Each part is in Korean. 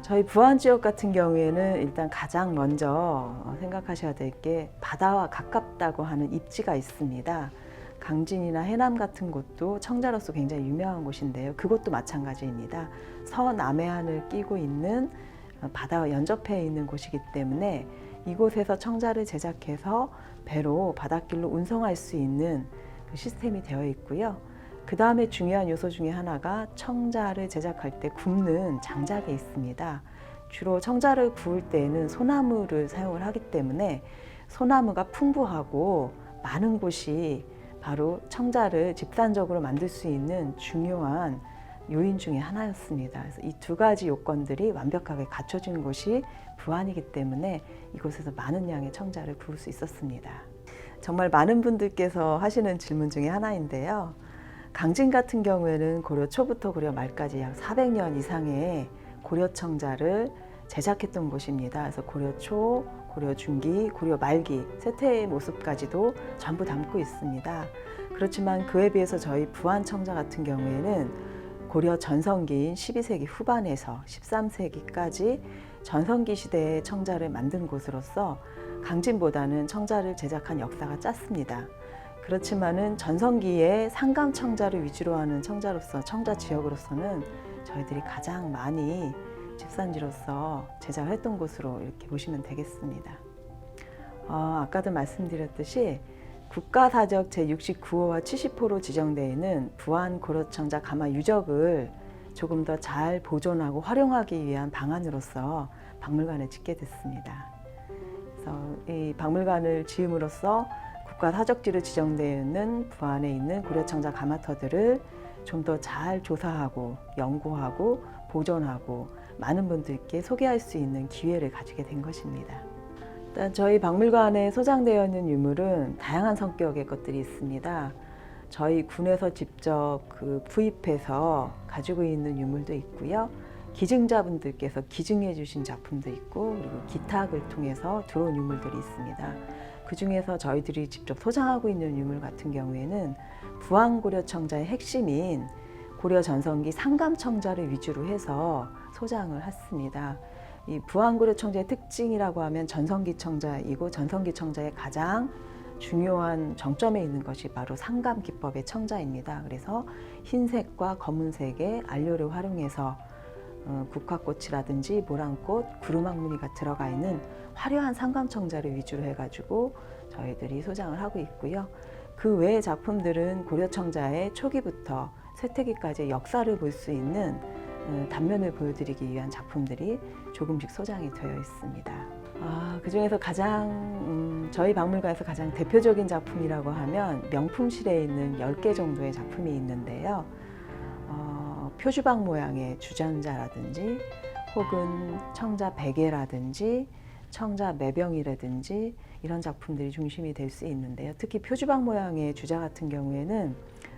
저희 부안 지역 같은 경우에는 일단 가장 먼저 생각하셔야 될 게 바다와 가깝다고 하는 입지가 있습니다. 강진이나 해남 같은 곳도 청자로서 굉장히 유명한 곳인데요. 그곳도 마찬가지입니다. 서남해안을 끼고 있는 바다와 연접해 있는 곳이기 때문에 이곳에서 청자를 제작해서 배로 바닷길로 운송할 수 있는 그 시스템이 되어 있고요. 그 다음에 중요한 요소 중에 하나가 청자를 제작할 때 굽는 장작이 있습니다. 주로 청자를 구울 때에는 소나무를 사용을 하기 때문에 소나무가 풍부하고 많은 곳이 바로 청자를 집단적으로 만들 수 있는 중요한 요인 중에 하나였습니다. 그래서 이 두 가지 요건들이 완벽하게 갖춰진 곳이 부안이기 때문에 이곳에서 많은 양의 청자를 구울 수 있었습니다. 정말 많은 분들께서 하시는 질문 중에 하나인데요. 강진 같은 경우에는 고려 초부터 고려 말까지 약 400년 이상의 고려 청자를 제작했던 곳입니다. 그래서 고려 초, 고려 중기, 고려 말기 세태의 모습까지도 전부 담고 있습니다. 그렇지만 그에 비해서 저희 부안 청자 같은 경우에는 고려 전성기인 12세기 후반에서 13세기까지 전성기 시대의 청자를 만든 곳으로서 강진보다는 청자를 제작한 역사가 짧습니다. 그렇지만은 전성기에 상감 청자를 위주로 하는 청자로서 청자 지역으로서는 저희들이 가장 많이 집산지로서 제작을 했던 곳으로 이렇게 보시면 되겠습니다. 아까도 말씀드렸듯이 국가사적 제69호와 70호로 지정되어 있는 부안 고려청자 가마 유적을 조금 더 잘 보존하고 활용하기 위한 방안으로서 박물관을 짓게 됐습니다. 그래서 이 박물관을 지음으로써 국가사적지로 지정되어 있는 부안에 있는 고려청자 가마터들을 좀 더 잘 조사하고 연구하고 보존하고 많은 분들께 소개할 수 있는 기회를 가지게 된 것입니다. 일단 저희 박물관에 소장되어 있는 유물은 다양한 성격의 것들이 있습니다. 저희 군에서 직접 구입해서 가지고 있는 유물도 있고요. 기증자분들께서 기증해 주신 작품도 있고, 그리고 기탁을 통해서 들어온 유물들이 있습니다. 그 중에서 저희들이 직접 소장하고 있는 유물 같은 경우에는 부안고려청자의 핵심인 고려 전성기 상감청자를 위주로 해서 소장을 했습니다. 이 부안고려청자의 특징이라고 하면 전성기 청자이고, 전성기 청자의 가장 중요한 정점에 있는 것이 바로 상감 기법의 청자입니다. 그래서 흰색과 검은색의 안료를 활용해서 국화꽃이라든지 모란꽃, 구루망무늬가 들어가 있는 화려한 상감청자를 위주로 해가지고 저희들이 소장을 하고 있고요. 그 외의 작품들은 고려청자의 초기부터 쇠퇴기까지의 역사를 볼 수 있는 단면을 보여드리기 위한 작품들이 조금씩 소장이 되어 있습니다. 그 중에서 가장 저희 박물관에서 가장 대표적인 작품이라고 하면 명품실에 있는 10개 정도의 작품이 있는데요. 표주박 모양의 주전자라든지 혹은 청자 베개라든지 청자 매병이라든지 이런 작품들이 중심이 될 수 있는데요. 특히 표주박 모양의 주자 같은 경우에는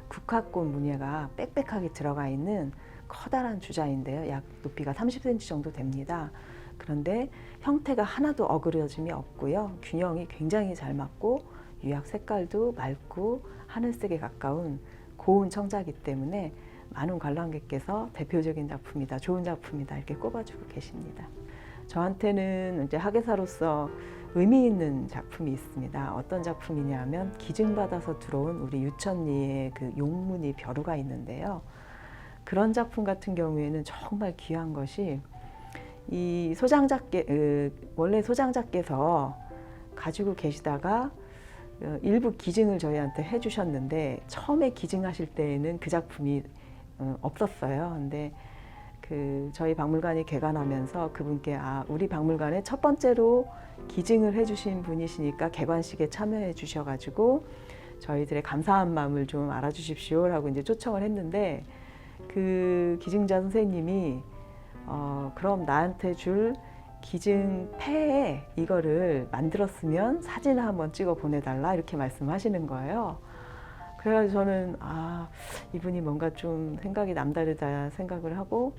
국화꽃 무늬가 빽빽하게 들어가 있는 커다란 주자인데요. 약 높이가 30cm 정도 됩니다. 그런데 형태가 하나도 어그러짐이 없고요. 균형이 굉장히 잘 맞고 유약 색깔도 맑고 하늘색에 가까운 고운 청자이기 때문에 많은 관람객께서 대표적인 작품이다, 좋은 작품이다 이렇게 꼽아주고 계십니다. 저한테는 이제 학예사로서 의미 있는 작품이 있습니다. 어떤 작품이냐면 기증받아서 들어온 우리 유천리의 그 용문이 벼루가 있는데요. 그런 작품 같은 경우에는 정말 귀한 것이 이 소장자께 원래 소장자께서 가지고 계시다가 일부 기증을 저희한테 해주셨는데 처음에 기증하실 때에는 그 작품이 없었어요. 근데 저희 박물관이 개관하면서 그분께 우리 박물관에 첫 번째로 기증을 해주신 분이시니까 개관식에 참여해 주셔가지고 저희들의 감사한 마음을 좀 알아주십시오라고 이제 초청을 했는데 그 기증자 선생님이 그럼 나한테 줄 기증패에 이거를 만들었으면 사진을 한번 찍어 보내달라 이렇게 말씀하시는 거예요. 그래서 저는 이분이 뭔가 좀 생각이 남다르다 생각을 하고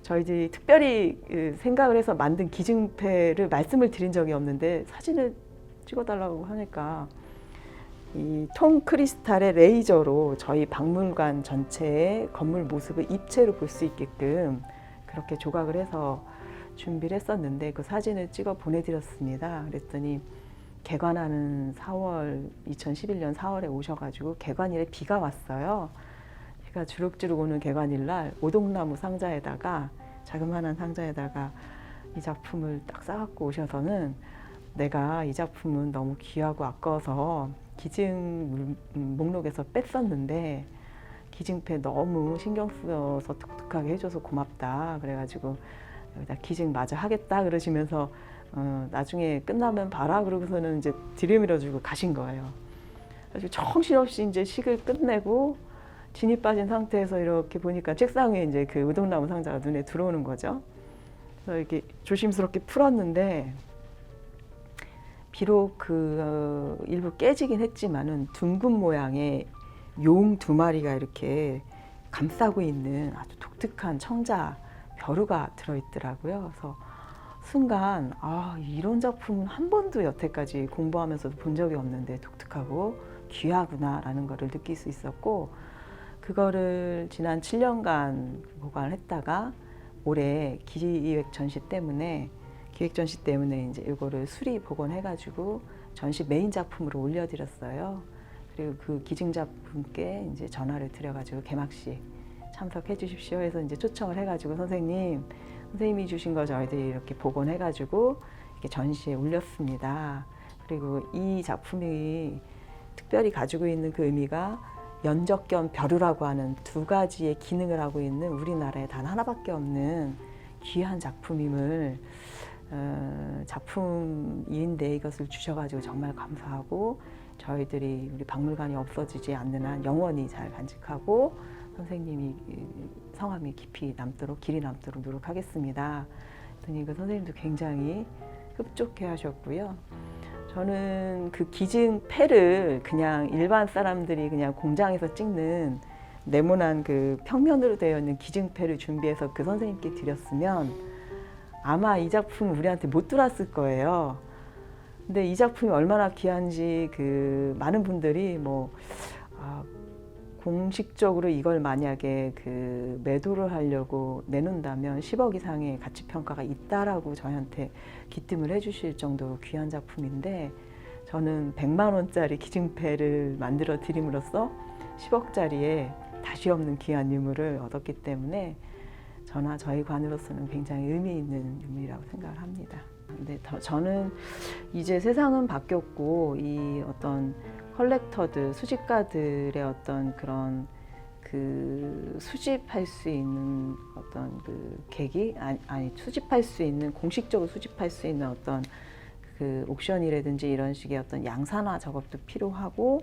저희들이 특별히 생각을 해서 만든 기증패를 말씀을 드린 적이 없는데 사진을 찍어달라고 하니까 이 통 크리스탈의 레이저로 저희 박물관 전체의 건물 모습을 입체로 볼 수 있게끔 그렇게 조각을 해서 준비를 했었는데 그 사진을 찍어 보내드렸습니다. 그랬더니 개관하는 2011년 4월에 오셔가지고 개관일에 비가 왔어요. 비가 주룩주룩 오는 개관일 날 오동나무 상자에다가 자그마한 상자에다가 이 작품을 딱 싸갖고 오셔서는 내가 이 작품은 너무 귀하고 아까워서 기증 목록에서 뺐었는데 기증패 너무 신경 쓰여서 독특하게 해줘서 고맙다. 그래가지고 여기다 기증 마저 하겠다 그러시면서 나중에 끝나면 봐라 그러고서는 이제 들이밀어주고 가신 거예요. 그래서 정신없이 이제 식을 끝내고 진이 빠진 상태에서 이렇게 보니까 책상 위에 이제 그 우동나무 상자가 눈에 들어오는 거죠. 그래서 이렇게 조심스럽게 풀었는데 비록 일부 깨지긴 했지만은 둥근 모양의 용 2마리가 이렇게 감싸고 있는 아주 독특한 청자 벼루가 들어있더라고요. 그래서 순간 이런 작품은 한 번도 여태까지 공부하면서도 본 적이 없는데 독특하고 귀하구나라는 것을 느낄 수 있었고 그거를 지난 7년간 보관을 했다가 올해 기획 전시 때문에 이제 이거를 수리 복원해가지고 전시 메인 작품으로 올려드렸어요. 그리고 그 기증 작품께 이제 전화를 드려가지고 개막식 참석해 주십시오 해서 이제 초청을 해가지고 선생님이 주신 거 저희들이 이렇게 복원해가지고 이렇게 전시에 올렸습니다. 그리고 이 작품이 특별히 가지고 있는 그 의미가 연적 겸 벼루라고 하는 2가지의 기능을 하고 있는 우리나라에 단 하나밖에 없는 귀한 작품임을 작품인데 이것을 주셔가지고 정말 감사하고 저희들이 우리 박물관이 없어지지 않는 한 영원히 잘 간직하고 선생님이 성함이 깊이 남도록 길이 남도록 노력하겠습니다. 그랬더니 그 선생님도 굉장히 흡족해 하셨고요. 저는 그 기증패를 그냥 일반 사람들이 그냥 공장에서 찍는 네모난 그 평면으로 되어 있는 기증패를 준비해서 그 선생님께 드렸으면 아마 이 작품 우리한테 못 들어왔을 거예요. 근데 이 작품이 얼마나 귀한지 많은 분들이 공식적으로 이걸 만약에 매도를 하려고 내놓는다면 10억 이상의 가치 평가가 있다라고 저한테 기뜸을 해주실 정도로 귀한 작품인데 저는 100만 원짜리 기증패를 만들어 드림으로써 10억짜리에 다시 없는 귀한 유물을 얻었기 때문에 저나 저희 관으로서는 굉장히 의미 있는 유물이라고 생각을 합니다. 근데 저는 이제 세상은 바뀌었고 이 어떤 컬렉터들, 수집가들의 어떤 그런 수집할 수 있는 어떤 계기? 수집할 수 있는, 공식적으로 수집할 수 있는 어떤 옥션이라든지 이런 식의 어떤 양산화 작업도 필요하고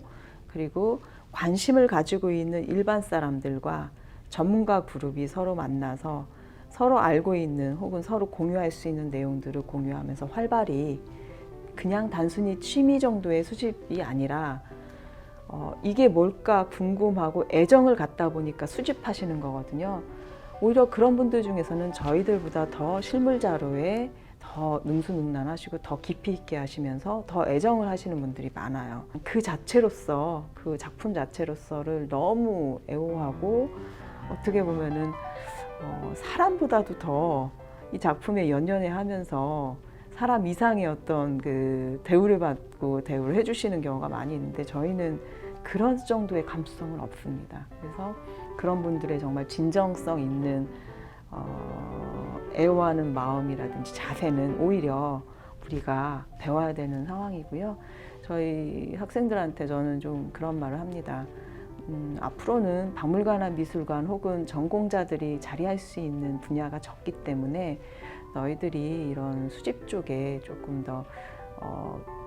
그리고 관심을 가지고 있는 일반 사람들과 전문가 그룹이 서로 만나서 서로 알고 있는 혹은 서로 공유할 수 있는 내용들을 공유하면서 활발히 그냥 단순히 취미 정도의 수집이 아니라 이게 뭘까 궁금하고 애정을 갖다 보니까 수집하시는 거거든요. 오히려 그런 분들 중에서는 저희들보다 더 실물 자료에 더 능수능란하시고 더 깊이 있게 하시면서 더 애정을 하시는 분들이 많아요. 그 자체로서, 그 작품 자체로서를 너무 애호하고 어떻게 보면은 사람보다도 더 이 작품에 연연해 하면서 사람 이상의 어떤 대우를 받고 대우를 해주시는 경우가 많이 있는데 저희는 그런 정도의 감수성은 없습니다. 그래서 그런 분들의 정말 진정성 있는 애호하는 마음이라든지 자세는 오히려 우리가 배워야 되는 상황이고요. 저희 학생들한테 저는 좀 그런 말을 합니다. 앞으로는 박물관이나 미술관 혹은 전공자들이 자리할 수 있는 분야가 적기 때문에 너희들이 이런 수집 쪽에 조금 더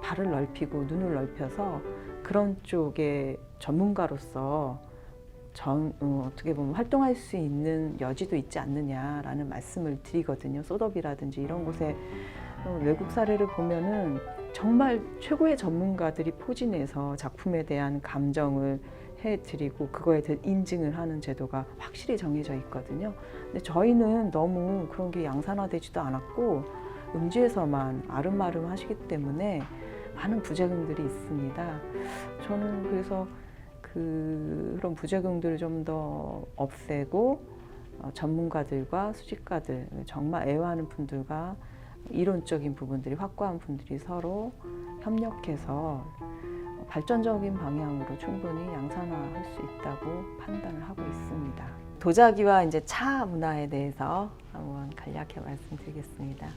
발을 넓히고 눈을 넓혀서 그런 쪽에 전문가로서 어떻게 보면 활동할 수 있는 여지도 있지 않느냐라는 말씀을 드리거든요. 소덥이라든지 이런 곳에 외국 사례를 보면은 정말 최고의 전문가들이 포진해서 작품에 대한 감정을 해드리고 그거에 대한 인증을 하는 제도가 확실히 정해져 있거든요. 근데 저희는 너무 그런 게 양산화되지도 않았고 음지에서만 아름아름 하시기 때문에 많은 부작용들이 있습니다. 저는 그래서 그런 부작용들을 좀 더 없애고 전문가들과 수집가들, 정말 애호하는 분들과 이론적인 부분들이 확고한 분들이 서로 협력해서 발전적인 방향으로 충분히 양산화할 수 있다고 판단을 하고 있습니다. 도자기와 이제 차 문화에 대해서 한번 간략히 말씀드리겠습니다.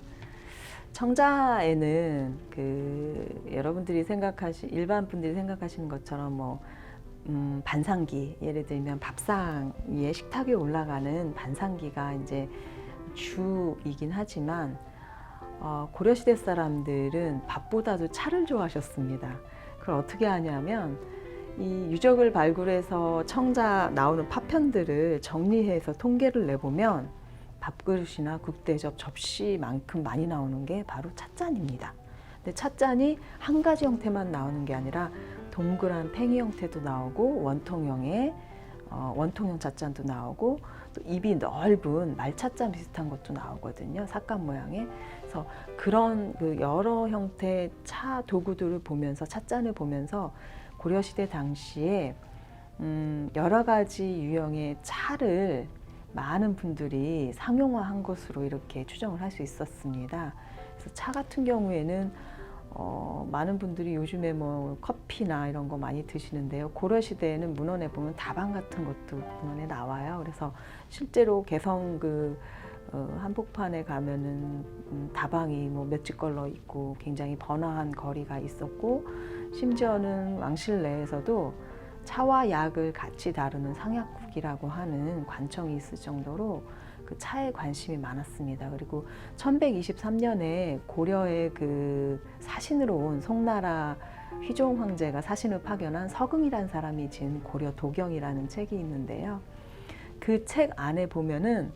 청자에는 여러분들이 일반 분들이 생각하시는 것처럼 반상기, 예를 들면 밥상 위에 식탁 위에 올라가는 반상기가 이제 주이긴 하지만 고려시대 사람들은 밥보다도 차를 좋아하셨습니다. 그걸 어떻게 하냐면 이 유적을 발굴해서 청자 나오는 파편들을 정리해서 통계를 내보면 밥그릇이나 국대접, 접시만큼 많이 나오는 게 바로 찻잔입니다. 근데 찻잔이 한 가지 형태만 나오는 게 아니라 동그란 팽이 형태도 나오고 원통형 찻잔도 나오고 또 입이 넓은 말찻잔 비슷한 것도 나오거든요. 삭감 모양의. 그래서 그런 여러 형태의 차 도구들을 보면서 찻잔을 보면서 고려시대 당시에 여러 가지 유형의 차를 많은 분들이 상용화한 것으로 이렇게 추정을 할 수 있었습니다. 그래서 차 같은 경우에는 많은 분들이 요즘에 커피나 이런 거 많이 드시는데요. 고려시대에는 문헌에 보면 다방 같은 것도 문헌에 나와요. 그래서 실제로 개성 한복판에 가면은 다방이 몇 집 걸러 있고 굉장히 번화한 거리가 있었고, 심지어는 왕실 내에서도 차와 약을 같이 다루는 상약국이라고 하는 관청이 있을 정도로 그 차에 관심이 많았습니다. 그리고 1123년에 고려의 사신으로 온 송나라 휘종 황제가 사신을 파견한 서금이라는 사람이 지은 고려 도경이라는 책이 있는데요. 그 책 안에 보면은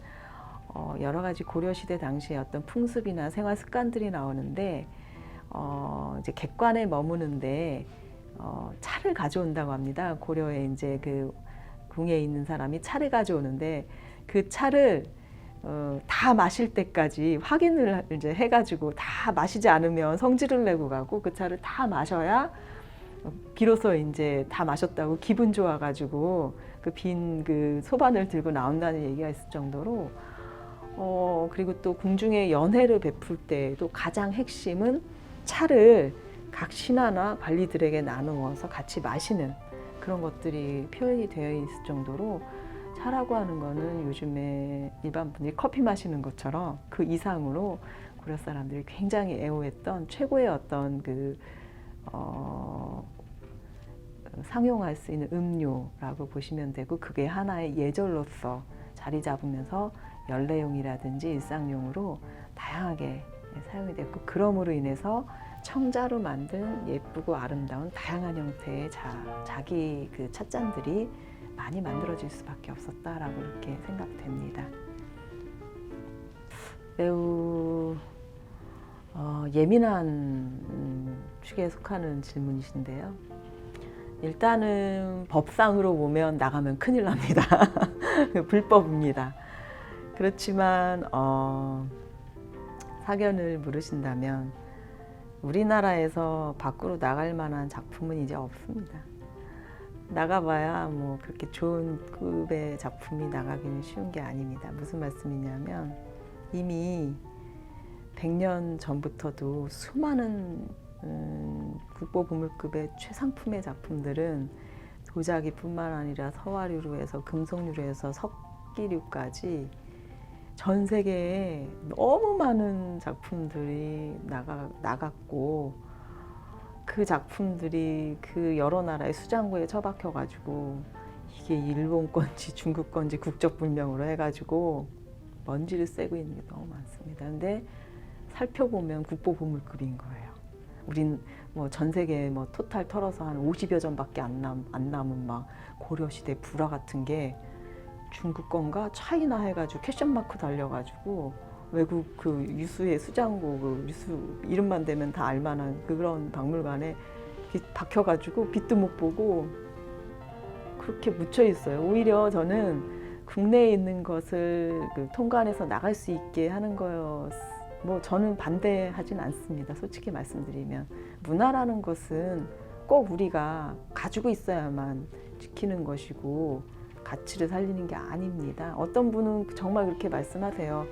여러 가지 고려시대 당시의 어떤 풍습이나 생활 습관들이 나오는데, 이제 객관에 머무는데 차를 가져온다고 합니다. 고려에 이제 궁에 있는 사람이 차를 가져오는데 그 차를 다 마실 때까지 확인을 이제 해가지고 다 마시지 않으면 성질을 내고 가고, 그 차를 다 마셔야 비로소 이제 다 마셨다고 기분 좋아가지고 빈 소반을 들고 나온다는 얘기가 있을 정도로, 그리고 또 궁중에 연회를 베풀 때에도 가장 핵심은 차를 각 신하나 관리들에게 나누어서 같이 마시는 그런 것들이 표현이 되어 있을 정도로, 차라고 하는 거는 요즘에 일반 분들이 커피 마시는 것처럼 그 이상으로 고려 사람들이 굉장히 애호했던 최고의 어떤 상용할 수 있는 음료라고 보시면 되고, 그게 하나의 예절로서 자리 잡으면서 연례용이라든지 일상용으로 다양하게 사용이 됐고, 그럼으로 인해서 청자로 만든 예쁘고 아름다운 다양한 형태의 자기 찻잔들이 많이 만들어질 수밖에 없었다라고 이렇게 생각됩니다. 매우 예민한 축에 속하는 질문이신데요. 일단은 법상으로 보면 나가면 큰일 납니다. 불법입니다. 그렇지만 사견을 물으신다면 우리나라에서 밖으로 나갈 만한 작품은 이제 없습니다. 나가봐야 그렇게 좋은 급의 작품이 나가기는 쉬운 게 아닙니다. 무슨 말씀이냐면, 이미 100년 전부터도 수많은 국보보물급의 최상품의 작품들은 도자기뿐만 아니라 서화류로 해서 금속류로 해서 석기류까지 전 세계에 너무 많은 작품들이 나갔고, 그 작품들이 여러 나라의 수장고에 처박혀가지고 이게 일본 건지 중국 건지 국적불명으로 해가지고 먼지를 쐬고 있는 게 너무 많습니다. 근데 살펴보면 국보보물급인 거예요. 우린 전 세계에 토탈 털어서 한 50여 점밖에 안 남은 고려시대 불화 같은 게 중국 건가 차이나 해가지고 캐션 마크 달려가지고 외국 유수의 수장고 유수 이름만 대면 다 알만한 그런 박물관에 박혀가지고 빛도 못 보고 그렇게 묻혀 있어요. 오히려 저는 국내에 있는 것을 통관해서 나갈 수 있게 하는 거요. 저는 반대하진 않습니다. 솔직히 말씀드리면 문화라는 것은 꼭 우리가 가지고 있어야만 지키는 것이고, 가치를 살리는 게 아닙니다. 어떤 분은 정말 그렇게 말씀하세요.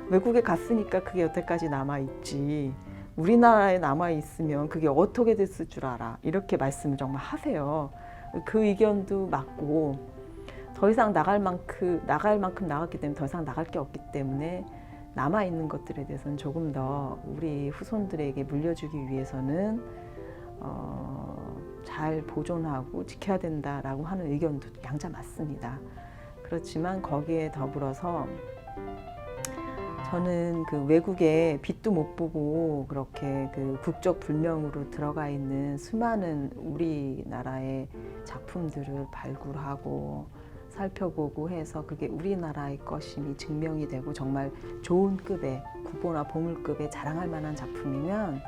외국에 갔으니까 그게 여태까지 남아있지. 우리나라에 남아있으면 그게 어떻게 됐을 줄 알아. 이렇게 말씀을 정말 하세요. 그 의견도 맞고, 더 이상 나갈 만큼 나갔기 때문에 더 이상 나갈 게 없기 때문에 남아있는 것들에 대해서는 조금 더 우리 후손들에게 물려주기 위해서는 잘 보존하고 지켜야 된다라고 하는 의견도 양자 맞습니다. 그렇지만 거기에 더불어서 저는 그 외국에 빛도 못 보고 그렇게 그 국적 불명으로 들어가 있는 수많은 우리나라의 작품들을 발굴하고 살펴보고 해서 그게 우리나라의 것임이 증명이 되고 정말 좋은 급의 국보나 보물급에 자랑할 만한 작품이면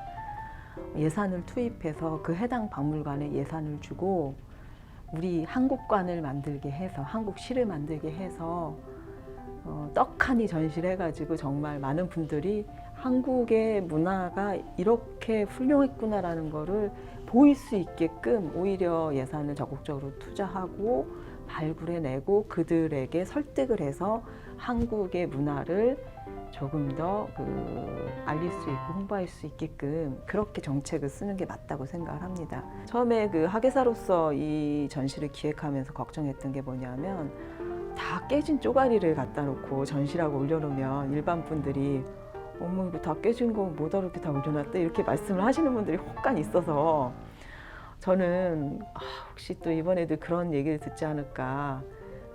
예산을 투입해서 그 해당 박물관에 예산을 주고 우리 한국관을 만들게 해서 한국시를 만들게 해서 떡하니 전시를 해가지고 정말 많은 분들이 한국의 문화가 이렇게 훌륭했구나라는 거를 보일 수 있게끔 오히려 예산을 적극적으로 투자하고 발굴해내고 그들에게 설득을 해서 한국의 문화를 조금 더 알릴 수 있고 홍보할 수 있게끔 그렇게 정책을 쓰는 게 맞다고 생각을 합니다. 처음에 그 학예사로서 이 전시를 기획하면서 걱정했던 게 뭐냐면 다 깨진 쪼가리를 갖다 놓고 전시라고 올려놓으면 일반 분들이 어머 이거 다 깨진 거 뭐다 이렇게 다 올려놨대 이렇게 말씀을 하시는 분들이 혹간 있어서 저는 혹시 또 이번에도 그런 얘기를 듣지 않을까.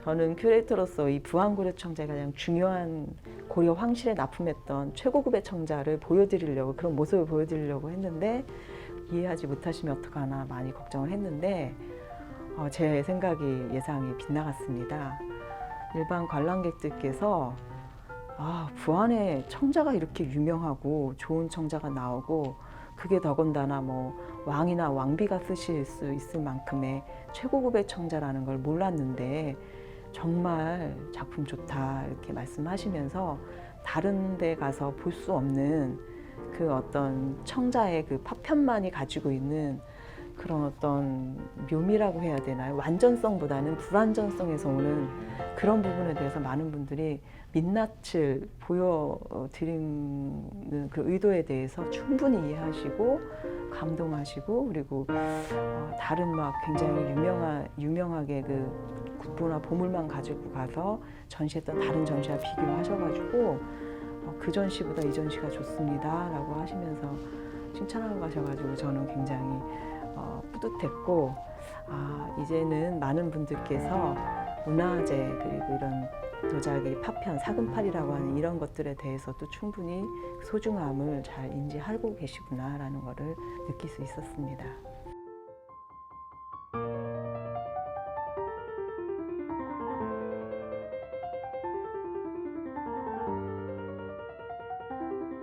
저는 큐레이터로서 이 부안고려 청자가 가장 중요한 고려 황실에 납품했던 최고급의 청자를 보여드리려고 그런 모습을 보여드리려고 했는데 이해하지 못하시면 어떡하나 많이 걱정을 했는데 제 생각이 예상이 빗나갔습니다. 일반 관람객들께서 부안의 청자가 이렇게 유명하고 좋은 청자가 나오고 그게 더군다나 뭐 왕이나 왕비가 쓰실 수 있을 만큼의 최고급의 청자라는 걸 몰랐는데 정말 작품 좋다 이렇게 말씀하시면서 다른 데 가서 볼 수 없는 그 어떤 청자의 그 파편만이 가지고 있는 그런 어떤 묘미라고 해야 되나요? 완전성보다는 불완전성에서 오는 그런 부분에 대해서 많은 분들이 민낯을 보여드리는 그 의도에 대해서 충분히 이해하시고 감동하시고 그리고 다른 막 굉장히 유명하게 그 국보나 보물만 가지고 가서 전시했던 다른 전시와 비교하셔가지고 그 전시보다 이 전시가 좋습니다 라고 하시면서 칭찬하고 가셔가지고 저는 굉장히 뿌듯했고 이제는 많은 분들께서 문화재 그리고 이런 도자기, 파편, 사금팔이라고 하는 이런 것들에 대해서도 충분히 소중함을 잘 인지하고 계시구나라는 것을 느낄 수 있었습니다.